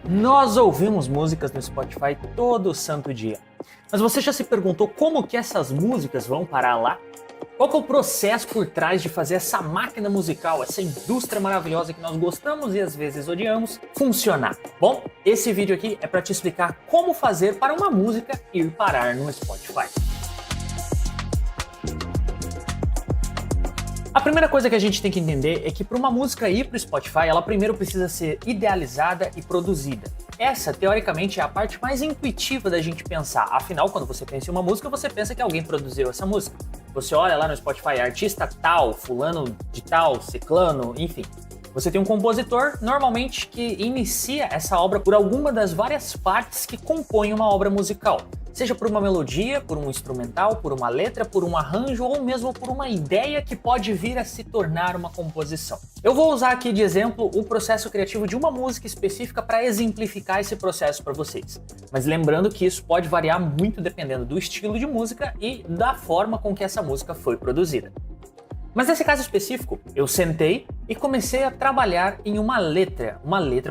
Nós ouvimos músicas no Spotify todo santo dia. Mas você já se perguntou como que essas músicas vão parar lá? Qual que é o processo por trás de fazer essa máquina musical, essa indústria maravilhosa que nós gostamos e às vezes odiamos, funcionar? Bom, esse vídeo aqui é para te explicar como fazer para uma música ir parar no Spotify. A primeira coisa que a gente tem que entender é que para uma música ir para o Spotify, ela primeiro precisa ser idealizada e produzida. Essa, teoricamente, é a parte mais intuitiva da gente pensar. Afinal, quando você pensa em uma música, você pensa que alguém produziu essa música. Você olha lá no Spotify, artista tal, fulano de tal, ciclano, enfim. Você tem um compositor, normalmente, que inicia essa obra por alguma das várias partes que compõem uma obra musical. Seja por uma melodia, por um instrumental, por uma letra, por um arranjo ou mesmo por uma ideia que pode vir a se tornar uma composição. Eu vou usar aqui de exemplo o processo criativo de uma música específica para exemplificar esse processo para vocês. Mas lembrando que isso pode variar muito dependendo do estilo de música e da forma com que essa música foi produzida. Mas nesse caso específico, eu sentei e comecei a trabalhar em uma letra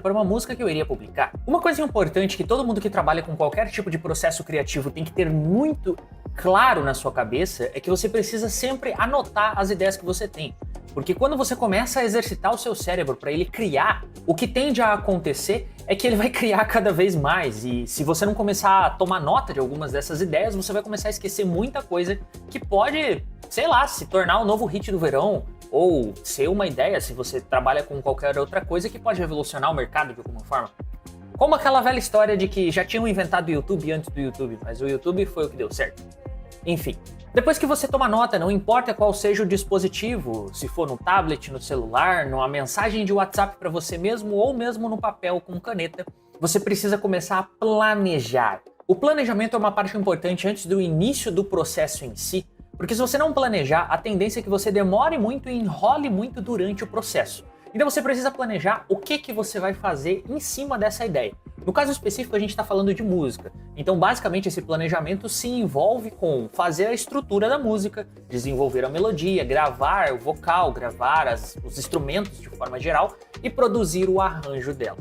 para uma música que eu iria publicar. Uma coisa importante que todo mundo que trabalha com qualquer tipo de processo criativo tem que ter muito claro na sua cabeça é que você precisa sempre anotar as ideias que você tem. Porque quando você começa a exercitar o seu cérebro para ele criar, o que tende a acontecer é que ele vai criar cada vez mais. E se você não começar a tomar nota de algumas dessas ideias, você vai começar a esquecer muita coisa que pode, sei lá, se tornar o novo hit do verão, ou ser uma ideia se você trabalha com qualquer outra coisa que pode revolucionar o mercado de alguma forma. Como aquela velha história de que já tinham inventado o YouTube antes do YouTube, mas o YouTube foi o que deu certo. Enfim, depois que você toma nota, não importa qual seja o dispositivo, se for no tablet, no celular, numa mensagem de WhatsApp para você mesmo ou mesmo no papel com caneta, você precisa começar a planejar. O planejamento é uma parte importante antes do início do processo em si, porque se você não planejar, a tendência é que você demore muito e enrole muito durante o processo. Então você precisa planejar o que você vai fazer em cima dessa ideia. No caso específico, a gente está falando de música. Então, basicamente, esse planejamento se envolve com fazer a estrutura da música, desenvolver a melodia, gravar o vocal, gravar os instrumentos de forma geral e produzir o arranjo dela.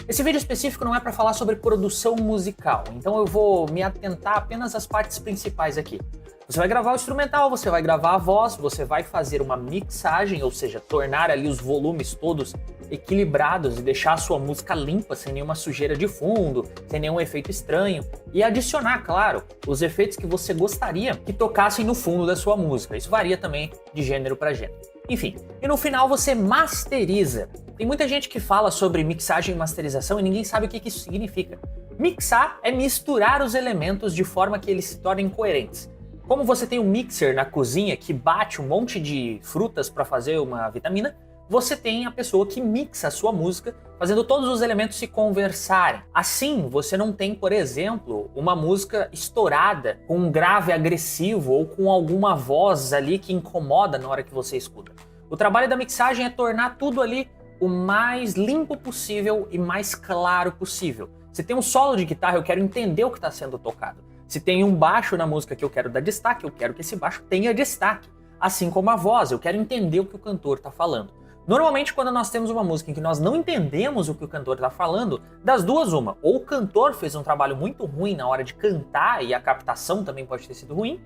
Esse vídeo específico não é para falar sobre produção musical, então eu vou me atentar apenas às partes principais aqui. Você vai gravar o instrumental, você vai gravar a voz, você vai fazer uma mixagem, ou seja, tornar ali os volumes todos equilibrados e deixar a sua música limpa, sem nenhuma sujeira de fundo, sem nenhum efeito estranho, e adicionar, claro, os efeitos que você gostaria que tocassem no fundo da sua música. Isso varia também de gênero para gênero. Enfim, e no final você masteriza. Tem muita gente que fala sobre mixagem e masterização e ninguém sabe o que isso significa. Mixar é misturar os elementos de forma que eles se tornem coerentes. Como você tem um mixer na cozinha que bate um monte de frutas para fazer uma vitamina, você tem a pessoa que mixa a sua música, fazendo todos os elementos se conversarem. Assim, você não tem, por exemplo, uma música estourada, com um grave agressivo ou com alguma voz ali que incomoda na hora que você escuta. O trabalho da mixagem é tornar tudo ali o mais limpo possível e mais claro possível. Se tem um solo de guitarra, eu quero entender o que está sendo tocado. Se tem um baixo na música que eu quero dar destaque, eu quero que esse baixo tenha destaque. Assim como a voz, eu quero entender o que o cantor está falando. Normalmente, quando nós temos uma música em que nós não entendemos o que o cantor está falando, das duas uma, ou o cantor fez um trabalho muito ruim na hora de cantar e a captação também pode ter sido ruim,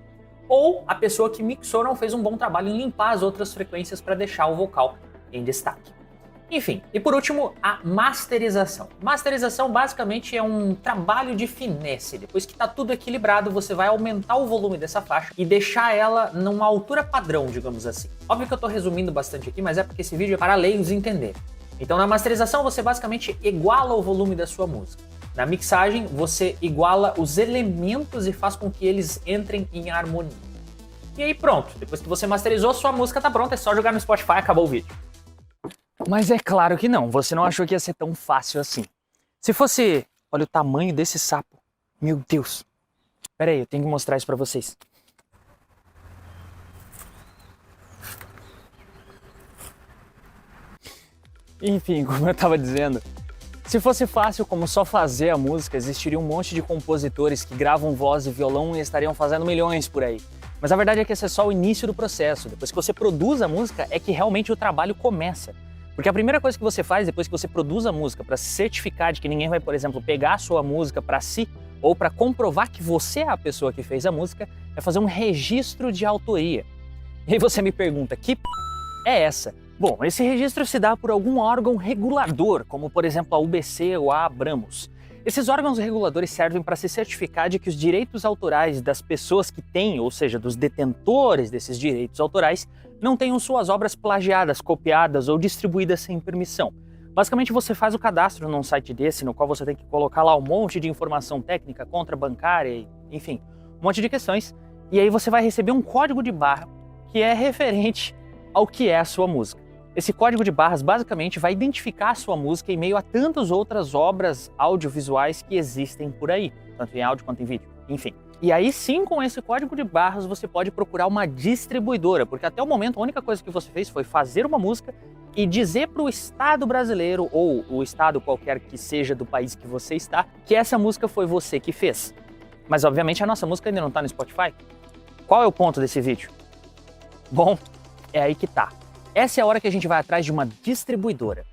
ou a pessoa que mixou não fez um bom trabalho em limpar as outras frequências para deixar o vocal em destaque. Enfim, e por último, a masterização. Masterização basicamente é um trabalho de finesse. Depois que está tudo equilibrado, você vai aumentar o volume dessa faixa e deixar ela numa altura padrão, digamos assim. Óbvio que eu estou resumindo bastante aqui, mas é porque esse vídeo é para leigos entender. Então na masterização você basicamente iguala o volume da sua música. Na mixagem você iguala os elementos e faz com que eles entrem em harmonia. E aí pronto, depois que você masterizou, sua música está pronta, é só jogar no Spotify e acabou o vídeo. Mas é claro que não, você não achou que ia ser tão fácil assim. Se fosse... Olha o tamanho desse sapo. Meu Deus. Pera aí, eu tenho que mostrar isso pra vocês. Enfim, como eu tava dizendo, se fosse fácil como só fazer a música, existiria um monte de compositores que gravam voz e violão e estariam fazendo milhões por aí. Mas a verdade é que esse é só o início do processo. Depois que você produz a música, é que realmente o trabalho começa. Porque a primeira coisa que você faz depois que você produz a música para se certificar de que ninguém vai, por exemplo, pegar a sua música para si ou para comprovar que você é a pessoa que fez a música, é fazer um registro de autoria. E aí você me pergunta, que é essa? Bom, esse registro se dá por algum órgão regulador, como por exemplo a UBC ou a Abramos. Esses órgãos reguladores servem para se certificar de que os direitos autorais das pessoas que têm, ou seja, dos detentores desses direitos autorais, não tenham suas obras plagiadas, copiadas ou distribuídas sem permissão. Basicamente você faz o cadastro num site desse, no qual você tem que colocar lá um monte de informação técnica, contra bancária, enfim, um monte de questões, e aí você vai receber um código de barra que é referente ao que é a sua música. Esse código de barras basicamente vai identificar a sua música em meio a tantas outras obras audiovisuais que existem por aí, tanto em áudio quanto em vídeo, enfim. E aí sim, com esse código de barras, você pode procurar uma distribuidora, porque até o momento a única coisa que você fez foi fazer uma música e dizer para o Estado brasileiro, ou o Estado qualquer que seja do país que você está, que essa música foi você que fez. Mas obviamente a nossa música ainda não está no Spotify. Qual é o ponto desse vídeo? Bom, é aí que tá. Essa é a hora que a gente vai atrás de uma distribuidora.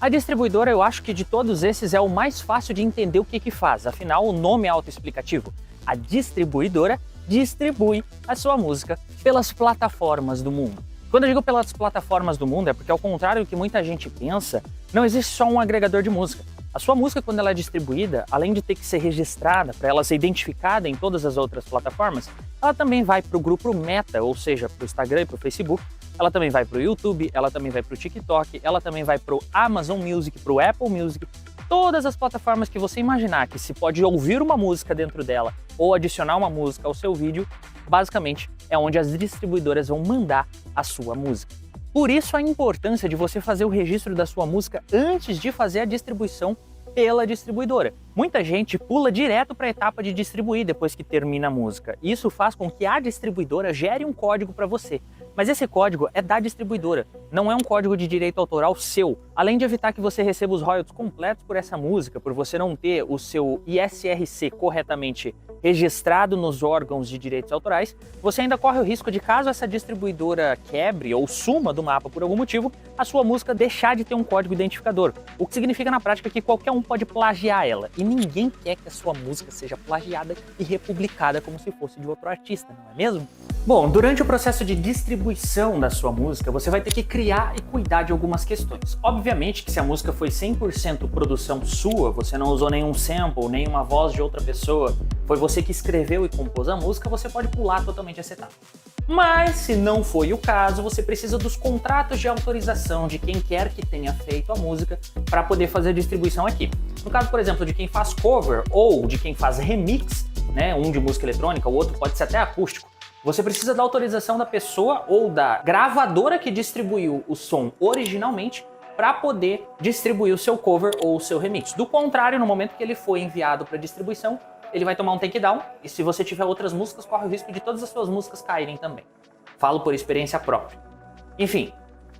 A distribuidora, eu acho que de todos esses é o mais fácil de entender o que faz, afinal o nome é autoexplicativo. A distribuidora distribui a sua música pelas plataformas do mundo. Quando eu digo pelas plataformas do mundo é porque, ao contrário do que muita gente pensa, não existe só um agregador de música. A sua música, quando ela é distribuída, além de ter que ser registrada para ela ser identificada em todas as outras plataformas, ela também vai para o grupo Meta, ou seja, para o Instagram e para o Facebook, ela também vai para o YouTube, ela também vai para o TikTok, ela também vai para o Amazon Music, para o Apple Music, todas as plataformas que você imaginar que se pode ouvir uma música dentro dela ou adicionar uma música ao seu vídeo, basicamente é onde as distribuidoras vão mandar a sua música. Por isso a importância de você fazer o registro da sua música antes de fazer a distribuição pela distribuidora. Muita gente pula direto para a etapa de distribuir depois que termina a música. Isso faz com que a distribuidora gere um código para você. Mas esse código é da distribuidora, não é um código de direito autoral seu. Além de evitar que você receba os royalties completos por essa música, por você não ter o seu ISRC corretamente registrado nos órgãos de direitos autorais, você ainda corre o risco de, caso essa distribuidora quebre ou suma do mapa por algum motivo, a sua música deixar de ter um código identificador. O que significa na prática que qualquer um pode plagiar ela. E ninguém quer que a sua música seja plagiada e republicada como se fosse de outro artista, não é mesmo? Bom, durante o processo de distribuição da sua música, você vai ter que criar e cuidar de algumas questões. Obviamente que se a música foi 100% produção sua, você não usou nenhum sample, nenhuma voz de outra pessoa, foi você que escreveu e compôs a música, você pode pular totalmente essa etapa. Mas, se não foi o caso, você precisa dos contratos de autorização de quem quer que tenha feito a música para poder fazer a distribuição aqui. No caso, por exemplo, de quem faz cover ou de quem faz remix, né, um de música eletrônica, o outro pode ser até acústico, você precisa da autorização da pessoa ou da gravadora que distribuiu o som originalmente para poder distribuir o seu cover ou o seu remix. Do contrário, no momento que ele foi enviado para distribuição, ele vai tomar um takedown, e se você tiver outras músicas, corre o risco de todas as suas músicas caírem também. Falo por experiência própria. Enfim,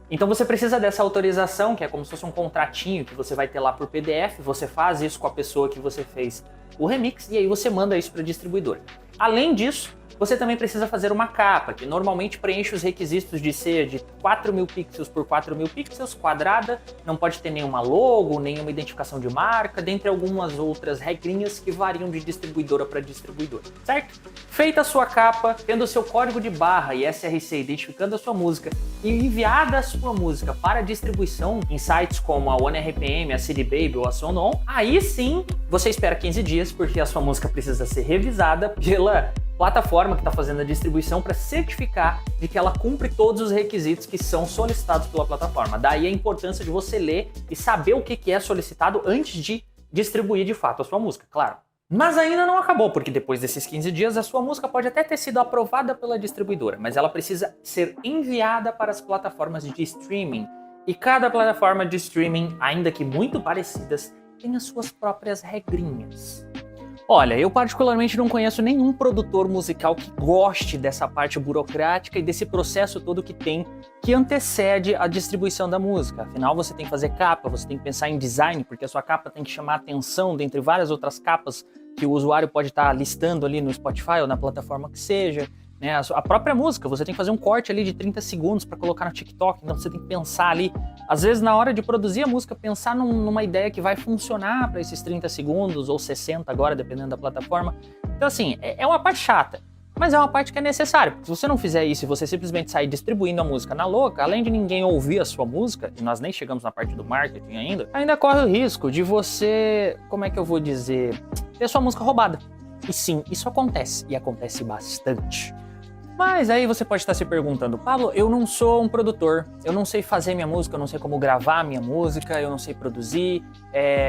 então você precisa dessa autorização, que é como se fosse um contratinho que você vai ter lá por PDF, você faz isso com a pessoa que você fez o remix, e aí você manda isso para a distribuidora. Além disso, você também precisa fazer uma capa, que normalmente preenche os requisitos de ser de 4.000 pixels por 4.000 pixels, quadrada, não pode ter nenhuma logo, nenhuma identificação de marca, dentre algumas outras regrinhas que variam de distribuidora para distribuidora, certo? Feita a sua capa, tendo o seu código de barra e SRC identificando a sua música e enviada a sua música para distribuição em sites como a OneRPM, a CD Baby ou a Sonon, aí sim você espera 15 dias, porque a sua música precisa ser revisada pela plataforma que está fazendo a distribuição para certificar de que ela cumpre todos os requisitos que são solicitados pela plataforma. Daí a importância de você ler e saber o que é solicitado antes de distribuir de fato a sua música, claro. Mas ainda não acabou, porque depois desses 15 dias a sua música pode até ter sido aprovada pela distribuidora, mas ela precisa ser enviada para as plataformas de streaming. E cada plataforma de streaming, ainda que muito parecidas, tem as suas próprias regrinhas. Olha, eu particularmente não conheço nenhum produtor musical que goste dessa parte burocrática e desse processo todo que antecede a distribuição da música. Afinal, você tem que fazer capa, você tem que pensar em design, porque a sua capa tem que chamar a atenção dentre várias outras capas que o usuário pode estar listando ali no Spotify ou na plataforma que seja, né? A própria música, você tem que fazer um corte ali de 30 segundos para colocar no TikTok, então você tem que pensar ali, às vezes na hora de produzir a música, pensar numa ideia que vai funcionar para esses 30 segundos ou 60 agora, dependendo da plataforma. Então assim, é uma parte chata, mas é uma parte que é necessária, porque se você não fizer isso e você simplesmente sair distribuindo a música na louca, além de ninguém ouvir a sua música, e nós nem chegamos na parte do marketing ainda corre o risco de você, como é que eu vou dizer, ter sua música roubada. E sim, isso acontece, e acontece bastante. Mas aí você pode estar se perguntando, Pablo, eu não sou um produtor, eu não sei fazer minha música, eu não sei como gravar minha música, eu não sei produzir,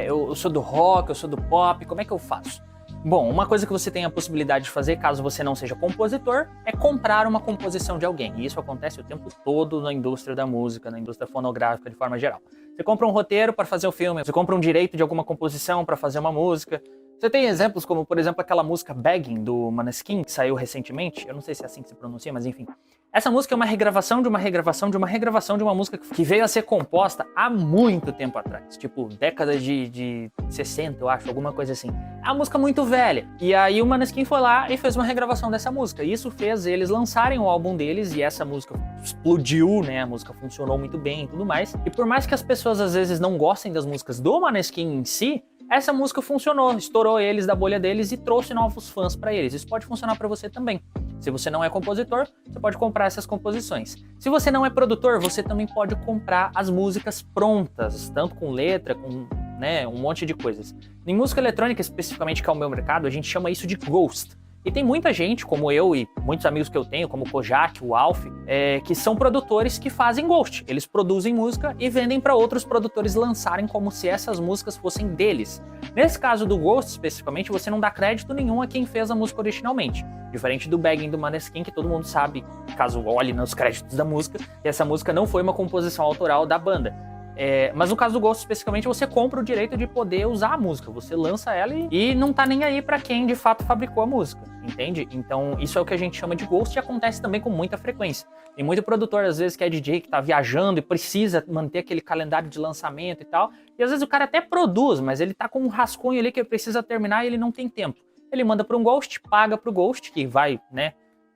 eu sou do rock, eu sou do pop, como é que eu faço? Bom, uma coisa que você tem a possibilidade de fazer, caso você não seja compositor, é comprar uma composição de alguém. E isso acontece o tempo todo na indústria da música, na indústria fonográfica de forma geral. Você compra um roteiro para fazer o filme, você compra um direito de alguma composição para fazer uma música. Você tem exemplos como, por exemplo, aquela música Begging, do Maneskin, que saiu recentemente. Eu não sei se é assim que se pronuncia, mas enfim. Essa música é uma regravação de uma regravação de uma regravação de uma música que veio a ser composta há muito tempo atrás. Tipo, década de 60, eu acho, alguma coisa assim. É uma música muito velha. E aí o Maneskin foi lá e fez uma regravação dessa música. E isso fez eles lançarem o álbum deles e essa música explodiu, né? A música funcionou muito bem e tudo mais. E por mais que as pessoas às vezes não gostem das músicas do Maneskin em si, essa música funcionou, estourou eles da bolha deles e trouxe novos fãs para eles. Isso pode funcionar para você também. Se você não é compositor, você pode comprar essas composições. Se você não é produtor, você também pode comprar as músicas prontas, tanto com letra, com um monte de coisas. Em música eletrônica, especificamente, que é o meu mercado, a gente chama isso de ghost. E tem muita gente, como eu e muitos amigos que eu tenho, como o Kojak, o Alf, que são produtores que fazem ghost. Eles produzem música e vendem para outros produtores lançarem como se essas músicas fossem deles. Nesse caso do ghost, especificamente, você não dá crédito nenhum a quem fez a música originalmente. Diferente do Begging do Maneskin, que todo mundo sabe, caso olhe nos créditos da música, que essa música não foi uma composição autoral da banda. Mas no caso do Ghost, especificamente, você compra o direito de poder usar a música. Você lança ela e não tá nem aí pra quem de fato fabricou a música, entende? Então isso é o que a gente chama de Ghost e acontece também com muita frequência. Tem muito produtor, às vezes, que é DJ, que tá viajando e precisa manter aquele calendário de lançamento e tal. E às vezes o cara até produz, mas ele tá com um rascunho ali que ele precisa terminar e ele não tem tempo. Ele manda para um Ghost, paga pro Ghost, que vai,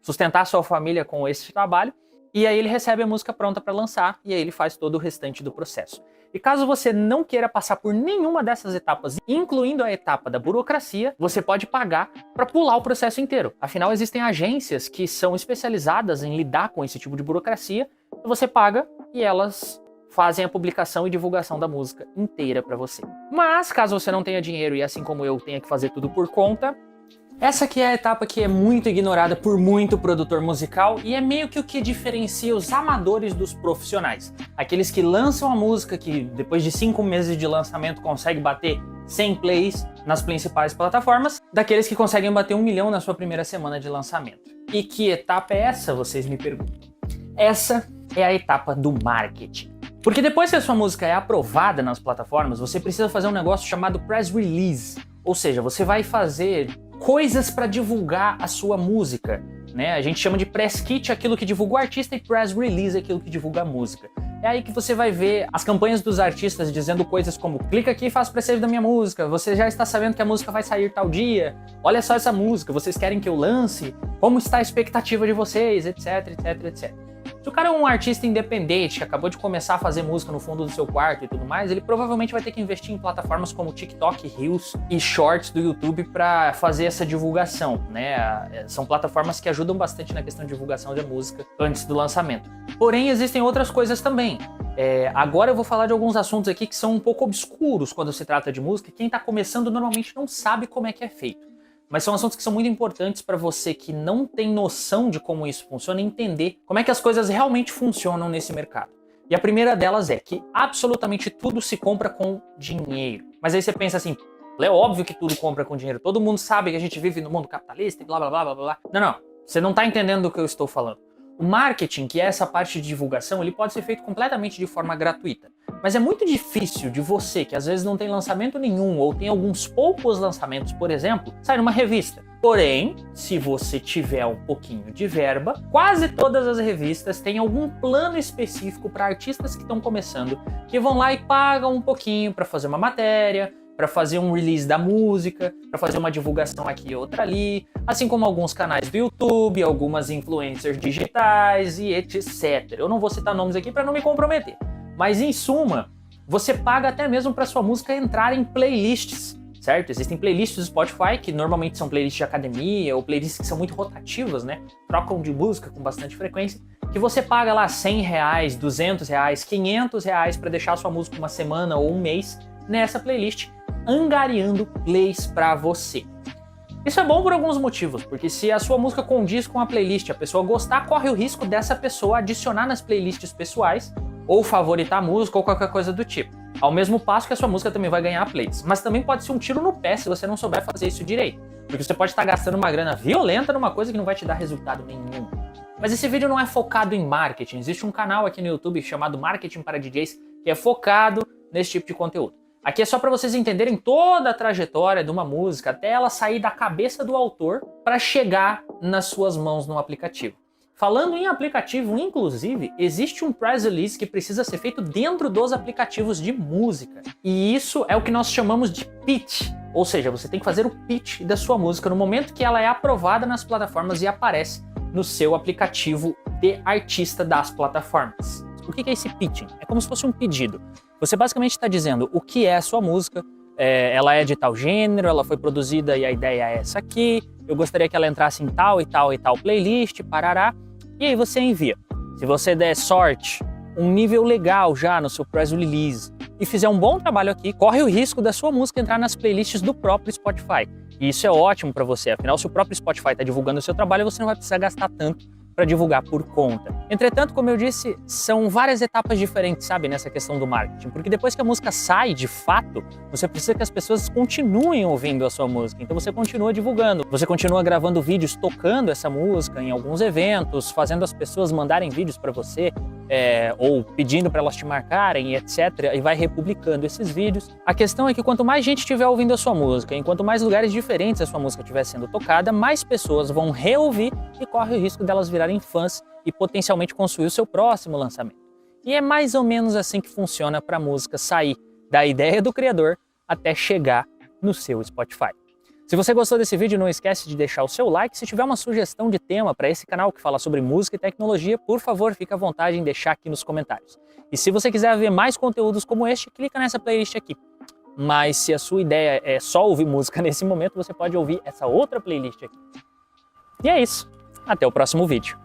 sustentar a sua família com esse trabalho. E aí ele recebe a música pronta para lançar e aí ele faz todo o restante do processo. E caso você não queira passar por nenhuma dessas etapas, incluindo a etapa da burocracia, você pode pagar para pular o processo inteiro. Afinal, existem agências que são especializadas em lidar com esse tipo de burocracia. Você paga e elas fazem a publicação e divulgação da música inteira para você. Mas caso você não tenha dinheiro e assim como eu tenha que fazer tudo por conta, essa aqui é a etapa que é muito ignorada por muito produtor musical e é meio que o que diferencia os amadores dos profissionais. Aqueles que lançam a música que depois de 5 meses de lançamento consegue bater 100 plays nas principais plataformas, daqueles que conseguem bater 1 milhão na sua primeira semana de lançamento. E que etapa é essa, vocês me perguntam? Essa é a etapa do marketing. Porque depois que a sua música é aprovada nas plataformas, você precisa fazer um negócio chamado press release. Ou seja, você vai fazer coisas para divulgar a sua música, né? A gente chama de press kit aquilo que divulga o artista e press release aquilo que divulga a música. É aí que você vai ver as campanhas dos artistas dizendo coisas como clica aqui e faz pre-save da minha música, você já está sabendo que a música vai sair tal dia, olha só essa música, vocês querem que eu lance? Como está a expectativa de vocês, etc, etc, etc. Se o cara é um artista independente que acabou de começar a fazer música no fundo do seu quarto e tudo mais, ele provavelmente vai ter que investir em plataformas como TikTok, Reels e Shorts do YouTube para fazer essa divulgação, né? São plataformas que ajudam bastante na questão de divulgação da música antes do lançamento. Porém, existem outras coisas também. Agora eu vou falar de alguns assuntos aqui que são um pouco obscuros quando se trata de música e quem está começando normalmente não sabe como é que é feito. Mas são assuntos que são muito importantes para você que não tem noção de como isso funciona entender como é que as coisas realmente funcionam nesse mercado. E a primeira delas é que absolutamente tudo se compra com dinheiro. Mas aí você pensa assim, é óbvio que tudo compra com dinheiro. Todo mundo sabe que a gente vive no mundo capitalista e blá blá blá blá blá. Não, você não está entendendo do que eu estou falando. O marketing, que é essa parte de divulgação, ele pode ser feito completamente de forma gratuita. Mas é muito difícil de você, que às vezes não tem lançamento nenhum, ou tem alguns poucos lançamentos, por exemplo, sair numa revista. Porém, se você tiver um pouquinho de verba, quase todas as revistas têm algum plano específico para artistas que estão começando, que vão lá e pagam um pouquinho para fazer uma matéria, para fazer um release da música, para fazer uma divulgação aqui e outra ali, assim como alguns canais do YouTube, algumas influencers digitais e etc. Eu não vou citar nomes aqui para não me comprometer, mas em suma, você paga até mesmo para sua música entrar em playlists, certo? Existem playlists do Spotify que normalmente são playlists de academia ou playlists que são muito rotativas, né? Trocam de música com bastante frequência, que você paga lá R$100, R$200, R$500 para deixar a sua música uma semana ou um mês nessa playlist, angariando plays para você. Isso é bom por alguns motivos, porque se a sua música condiz com a playlist, a pessoa gostar, corre o risco dessa pessoa adicionar nas playlists pessoais ou favoritar a música ou qualquer coisa do tipo. Ao mesmo passo que a sua música também vai ganhar plays. Mas também pode ser um tiro no pé se você não souber fazer isso direito. Porque você pode estar gastando uma grana violenta numa coisa que não vai te dar resultado nenhum. Mas esse vídeo não é focado em marketing. Existe um canal aqui no YouTube chamado Marketing para DJs que é focado nesse tipo de conteúdo. Aqui é só para vocês entenderem toda a trajetória de uma música até ela sair da cabeça do autor para chegar nas suas mãos no aplicativo. Falando em aplicativo, inclusive, existe um press release que precisa ser feito dentro dos aplicativos de música. E isso é o que nós chamamos de pitch. Ou seja, você tem que fazer o pitch da sua música no momento que ela é aprovada nas plataformas e aparece no seu aplicativo de artista das plataformas. O que é esse pitching? É como se fosse um pedido. Você basicamente está dizendo o que é a sua música, ela é de tal gênero, ela foi produzida e a ideia é essa aqui, eu gostaria que ela entrasse em tal e tal e tal playlist, parará. E aí você envia. Se você der sorte, um nível legal já no seu press release e fizer um bom trabalho aqui, corre o risco da sua música entrar nas playlists do próprio Spotify. E isso é ótimo para você, afinal se o próprio Spotify está divulgando o seu trabalho, você não vai precisar gastar tanto para divulgar por conta. Entretanto, como eu disse, são várias etapas diferentes, sabe, nessa questão do marketing, porque depois que a música sai de fato, você precisa que as pessoas continuem ouvindo a sua música, então você continua divulgando, você continua gravando vídeos tocando essa música em alguns eventos, fazendo as pessoas mandarem vídeos para você, ou pedindo para elas te marcarem, etc, e vai republicando esses vídeos. A questão é que quanto mais gente estiver ouvindo a sua música, enquanto mais lugares diferentes a sua música estiver sendo tocada, mais pessoas vão reouvir e corre o risco delas virarem fãs e potencialmente construir o seu próximo lançamento. E é mais ou menos assim que funciona para a música sair da ideia do criador até chegar no seu Spotify. Se você gostou desse vídeo, não esquece de deixar o seu like. Se tiver uma sugestão de tema para esse canal que fala sobre música e tecnologia, por favor, fique à vontade em deixar aqui nos comentários. E se você quiser ver mais conteúdos como este, clica nessa playlist aqui. Mas se a sua ideia é só ouvir música nesse momento, você pode ouvir essa outra playlist aqui. E é isso. Até o próximo vídeo.